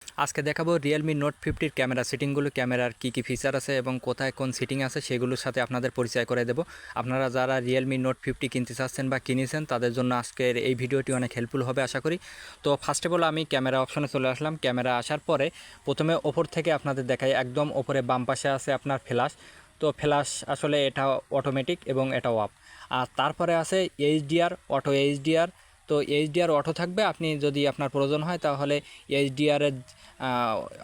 আজকে দেখাবো Realme note 50 camera সেটিংগুলো, ক্যামেরার কী ফিচার আছে এবং কোথায় কোন সেটিং আছে সেগুলোর সাথে আপনাদের পরিচয় করে দেব। আপনারা যারা রিয়েলমি নোট 50 কিনতে চাচ্ছেন বা কিনেছেন তাদের জন্য আজকের এই ভিডিওটি অনেক হেল্পফুল হবে আশা করি। তো ফার্স্ট অফ অল আমি ক্যামেরা অপশনে চলে আসলাম। ক্যামেরা আসার পরে প্রথমে ওপর থেকে আপনাদের দেখাই, একদম ওপরে বাম পাশে আছে আপনার ফ্ল্যাশ। তো ফ্ল্যাশ আসলে এটা অটোমেটিক এবং এটা অফ। আর তারপরে আছে এইচডিআর, অটো এইচডিআর। তো এইচডিআর অটো থাকবে, আপনি যদি আপনার প্রয়োজন হয় তাহলে এইচডিআরের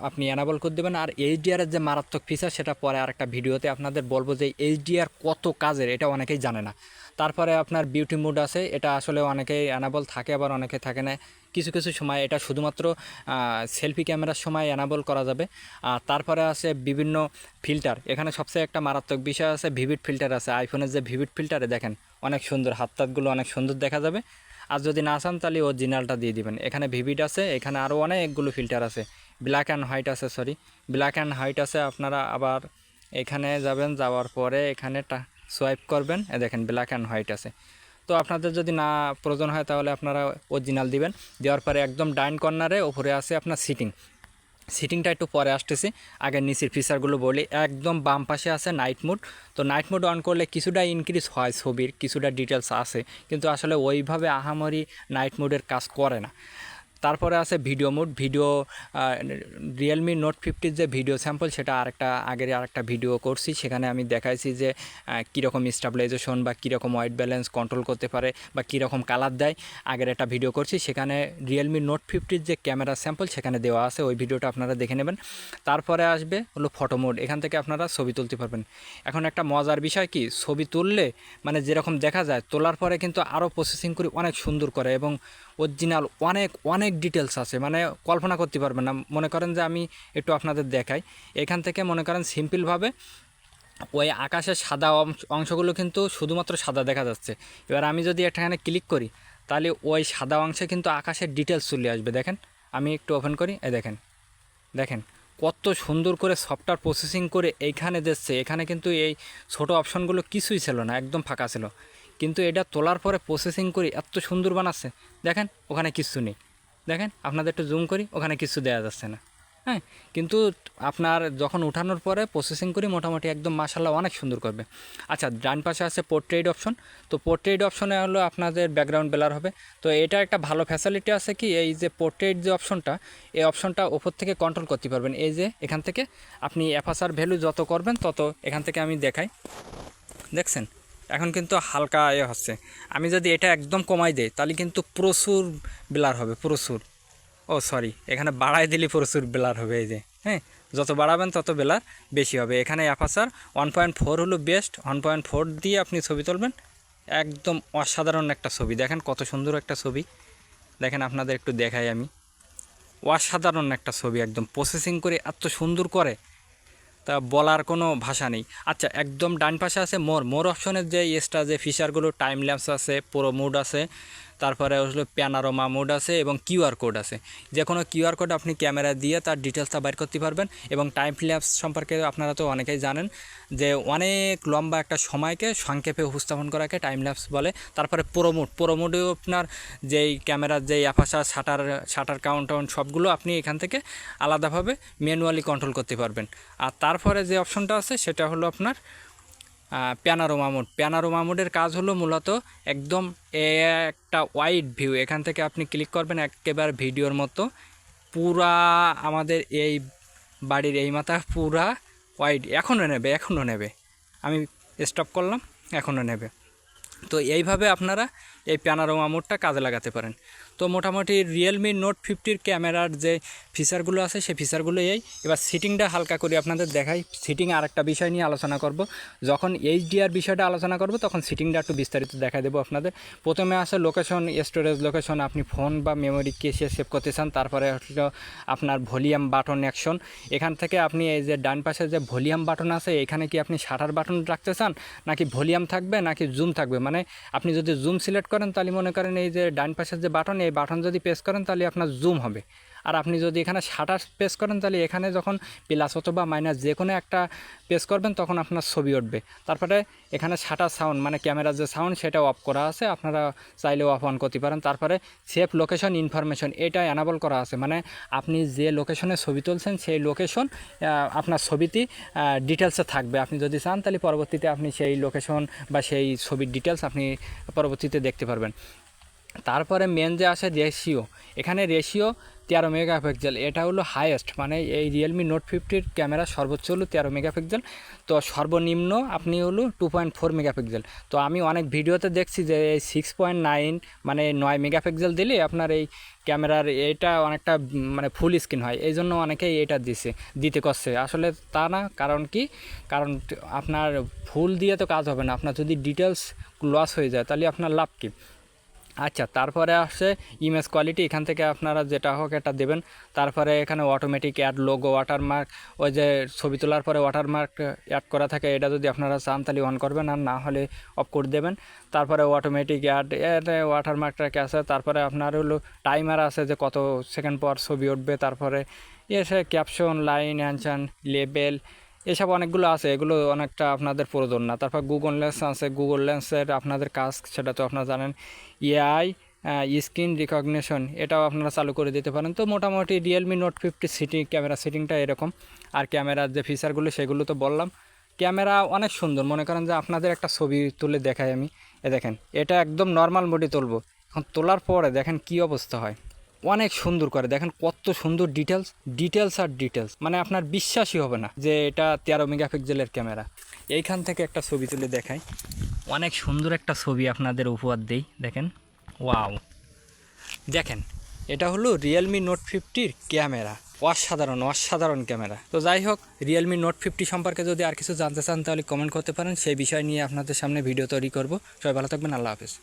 আপনি অ্যানাবল করে দেবেন। আর এইচডিআরের যে মারাত্মক ফিচার সেটা পরে আরেকটা ভিডিওতে আপনাদের বলবো যে এইচডিআর কত কাজের, এটা অনেকেই জানে না। তারপরে আপনার বিউটি মুড আছে, এটা আসলে অনেকেই অ্যানাবল থাকে আবার অনেকে থাকে না। কিছু কিছু সময় এটা শুধুমাত্র সেলফি ক্যামেরার সময় অ্যানাবল করা যাবে। আর তারপরে আছে বিভিন্ন ফিল্টার, এখানে সবচেয়ে একটা মারাত্মক বিষয় আছে ভিভিড ফিল্টার আছে। আইফোনের যে ভিভিড ফিল্টারে দেখেন অনেক সুন্দর, হাতগুলো অনেক সুন্দর দেখা যাবে। আর যদি না চান তাহলে অরিজিনালটা দিয়ে দিবেন। এখানে ভিভিড আছে, এখানে আরও অনেকগুলো ফিল্টার আছে। ব্ল্যাক অ্যান্ড হোয়াইট আছে, ব্ল্যাক অ্যান্ড হোয়াইট আছে। আপনারা আবার এখানে যাবেন, যাওয়ার পরে এখানে সোয়াইপ করবেন, দেখেন ব্ল্যাক অ্যান্ড হোয়াইট আছে। তো আপনাদের যদি না প্রয়োজন হয় তাহলে আপনারা অরিজিনাল দিবেন। দেওয়ার পরে একদম ডাইন কর্নারে ওপরে আছে আপনার সিটিংটা একটু পরে আসতেছি, আগে নিচের ফিচারগুলো বলি। একদম বাম পাশে আছে নাইট মোড। তো নাইট মোড অন করলে কিছুটা ইনক্রিজ হয় ছবির, কিছুটা ডিটেলস আছে, কিন্তু আসলে ওইভাবে আহামরি নাইট মোডের কাজ করে না। তারপরে আছে ভিডিও মোড। রিয়েলমি নোট 50 যে ভিডিও স্যাম্পল সেটা আরেকটা ভিডিও করছি, সেখানে আমি দেখাইছি যে কীরকম স্টেবিলাইজেশন বা কীরকম হোয়াইট ব্যালেন্স কন্ট্রোল করতে পারে বা কীরকম কালার দেয়। আগের একটা ভিডিও করছি, সেখানে রিয়েলমি নোট 50 যে ক্যামেরা স্যাম্পল সেখানে দেওয়া আছে, ওই ভিডিওটা আপনারা দেখে নেবেন। তারপরে আসবে হলো ফটো মোড, এখান থেকে আপনারা ছবি তুলতে পারবেন। এখন একটা মজার বিষয় কি, ছবি তুললে মানে যেরকম দেখা যায়, তোলার পরে কিন্তু আরও প্রসেসিং করে অনেক সুন্দর করে এবং অরিজিনাল অনেক অনেক ডিটেলস আছে, মানে কল্পনা করতে পারবেন না। মনে করেন যে আমি একটু আপনাদের দেখাই, এখান থেকে মনে করেন সিম্পলভাবে ওই আকাশের সাদা অংশগুলো কিন্তু শুধুমাত্র সাদা দেখা যাচ্ছে। এবার আমি যদি এখানে ক্লিক করি তাহলে ওই সাদা অংশে কিন্তু আকাশের ডিটেলস চলে আসবে। দেখেন আমি একটু ওপেন করি, দেখেন দেখেন কত সুন্দর করে সফটওয়্যার প্রসেসিং করে এইখানে দিচ্ছে। এখানে কিন্তু এই ছোট অপশনগুলো কিছুই ছিল না, একদম ফাঁকা ছিল, কিন্তু এটা তোলার পরে প্রসেসিং করে এত সুন্দর বানাচ্ছে। দেখেন ওখানে কিছু নেই, দেখেন আপনাদের একটু জুম করি, ওখানে কিছু দেওয়া যাচ্ছে না। হ্যাঁ, কিন্তু আপনার যখন উঠানোর পরে প্রসেসিং করি মোটামুটি একদম মাশাআল্লাহ অনেক সুন্দর করবে। আচ্ছা, ডান পাশে আছে পোর্ট্রেট অপশন। তো পোর্ট্রেট অপশনে হলো আপনাদের ব্যাকগ্রাউন্ড ব্লার হবে। তো এটা একটা ভালো ফ্যাসিলিটি আছে কি, এই যে পোর্ট্রেট যে অপশনটা, এই অপশনটা ওপর থেকে কন্ট্রোল করতে পারবেন। এই যে এখান থেকে আপনি অ্যাপারচার ভ্যালু যত করবেন তত, এখান থেকে আমি দেখাই, দেখছেন এখন কিন্তু হালকা হচ্ছে। আমি যদি এটা একদম কমাই দেই তাহলে কিন্তু প্রচুর ব্লার হবে, প্রচুর। এখানে বাড়াই দিলে প্রচুর ব্লার হবে। এই যে হ্যাঁ, যত বাড়াবেন তত ব্লার বেশি হবে। এখানে অ্যাপারচার 1.4 হলো বেস্ট, 1.4 দিয়ে আপনি ছবি তুলবেন, একদম অসাধারণ একটা ছবি। দেখেন কত সুন্দর একটা ছবি, দেখেন আপনাদের একটু দেখাই আমি, অসাধারণ একটা ছবি, একদম প্রসেসিং করে এত সুন্দর করে তা বলার কোনো ভাষা নেই। আচ্ছা, একদম ডান পাশে আছে মোর অপশনের যে যে ফিচারগুলো, টাইম ল্যাপস আছে, প্রো মোড আছে, তারপরে হলো প্যানারোমা মোড আছে এবং কিউআর কোড আছে। যে কোনো কিউআর কোড আপনি ক্যামেরা দিয়ে তার ডিটেলসটা বাইর করতে পারবেন। এবং টাইম ল্যাপস সম্পর্কে আপনারা তো অনেকেই জানেন যে অনেক লম্বা একটা সময়কে সংক্ষেপে উপস্থাপন করাকে টাইম ল্যাপস বলে। তারপরে প্রো মোডেও আপনার যেই ক্যামেরার যেই অ্যাপারচার, শাটার কাউন্ট সবগুলো আপনি এখান থেকে আলাদাভাবে ম্যানুয়ালি কন্ট্রোল করতে পারবেন। আর তারপরে যে অপশনটা আছে সেটা হলো আপনার প্যানারোমা মোডের কাজ হলো মূলত একদম একটা ওয়াইড ভিউ। এখান থেকে আপনি ক্লিক করবেন একেবারে ভিডিওর মতো, পুরা আমাদের এই বাড়ির এই মাথা পুরা ওয়াইড। এখনও নেবে, আমি স্টপ করলাম, এখনও নেবে। তো এইভাবে আপনারা এই প্যানারোমা মোডটা কাজে লাগাতে পারেন। তো মোটামুটি রিয়েলমি নোট 50 ক্যামেরার যে ফিচারগুলো আছে সেই ফিচারগুলো এই। এবার সিটিংটা হালকা করে আপনাদের দেখাই। সিটিং আরেকটা বিষয় নিয়ে আলোচনা করব, যখন এইচডিআর বিষয়টা আলোচনা করব তখন সিটিংটা একটু বিস্তারিত দেখা দেবো আপনাদের। প্রথমে আছে লোকেশন, স্টোরেজ লোকেশন, আপনি ফোন বা মেমোরি কেসে সেভ করতে চান। তারপরে হলো আপনার ভলিউম বাটন অ্যাকশন। এখান থেকে আপনি এই যে ডান পাশে যে ভলিউম বাটন আছে, এখানে কি আপনি শাটার বাটন রাখতে চান নাকি ভলিউম থাকবে নাকি জুম থাকবে। মানে আপনি যদি জুম সিলেক্ট করেন তাহলে মনে করেন এই যে ডান পাশের যে বাটন, এই বাটন যদি প্রেস করেন তাহলে আপনার জুম হবে। আর আপনি যদি এখানে শাটার প্রেস করেন তাহলে এখানে যখন প্লাস অথবা মাইনাস যে কোনো একটা প্রেস করবেন তখন আপনার ছবি উঠবে। তারপরে এখানে শাটার সাউন্ড মানে ক্যামেরার যে সাউন্ড সেটা অফ করা আছে, আপনারা চাইলে অফ অন করতে পারেন। তারপরে সেভ লোকেশন ইনফরমেশন এটা অ্যানাবল করা আছে, মানে আপনি যে লোকেশনে ছবি তুলছেন সেই লোকেশন আপনার ছবিতে ডিটেলসে থাকবে। আপনি যদি চান তাহলে পরবর্তীতে আপনি সেই লোকেশন বা সেই ছবির ডিটেলস আপনি পরবর্তীতে দেখতে পারবেন। তারপরে মেন যে আসে রেশিও, এখানে রেশিও 13 মেগাপিক্সেল, এটা হলো হাইয়েস্ট, মানে এই রিয়েলমি নোট 50 ক্যামেরা সর্বোচ্চ হলো 13 মেগাপিক্সেল, তো সর্বনিম্ন আপনি হলো 2.4 মেগাপিক্সেল। তো আমি অনেক ভিডিওতে দেখছি যে এই 6.9 মানে 9 মেগাপিক্সেল দিলে আপনার এই ক্যামেরার এটা অনেকটা মানে ফুল স্ক্রিন হয়, এই জন্য অনেকেই এটা দিতে করছে। আসলে তা না, কারণ কি, কারণ আপনার ফুল দিয়ে তো কাজ হবে না, আপনার যদি ডিটেলস লস হয়ে যায় তাহলে আপনার লাভ কী। আচ্ছা, তারপরে আসছে ইমেজ কোয়ালিটি, এখান থেকে আপনারা যেটা হোক এটা দেবেন। তারপরে এখানে অটোমেটিক অ্যাড লোগো ওয়াটারমার্ক, ওই যে ছবি তোলার পরে ওয়াটারমার্ক অ্যাড করা থাকে, এটা যদি আপনারা চান তাহলে অন করবেন, আর না হলে অফ করে দেবেন। তারপরে অটোমেটিক অ্যাড ওয়াটারমার্কটাকে আছে। তারপরে আপনার হলো টাইমার আছে যে কত সেকেন্ড পর ছবি উঠবে। তারপরে এসে ক্যাপশন, লাইন, অ্যানশন, লেবেল, এসব অনেকগুলো আছে, এগুলো অনেকটা আপনাদের প্রয়োজন না। তারপর গুগল লেন্স আছে, গুগল লেন্সের আপনাদের কাজ সেটা তো আপনারা জানেন। এআই স্ক্রিন রিকগনিশন এটাও আপনারা চালু করে দিতে পারেন। তো মোটামুটি রিয়েলমি নোট 50 ক্যামেরা সেটিংটা এরকম। আর ক্যামেরার যে ফিচারগুলো সেগুলো তো বললাম। ক্যামেরা অনেক সুন্দর, মনে করেন যে আপনাদের একটা ছবি তুলে দেখাই আমি, দেখেন এটা একদম নর্মাল মোডে তুলবো, এখন তোলার পরে দেখেন কি অবস্থা হয়, অনেক সুন্দর করে দেখেন কত সুন্দর ডিটেলস আর ডিটেলস, মানে আপনার বিশ্বাসই হবে না যে এটা 13 মেগাপিক্সেলের ক্যামেরা। এইখান থেকে একটা ছবি তুলে দেখাই, অনেক সুন্দর একটা ছবি আপনাদের উপহার দেই, দেখেন ওয়াও, দেখেন এটা হলো রিয়েলমি নোট 50 ক্যামেরা, অসাধারণ ক্যামেরা। তো যাই হোক, রিয়েলমি নোট 50 সম্পর্কে যদি আর কিছু জানতে চান তাহলে কমেন্ট করতে পারেন, সেই বিষয় নিয়ে আপনাদের সামনে ভিডিও তৈরি করব। সবাই ভালো থাকবেন, আল্লাহ হাফেজ।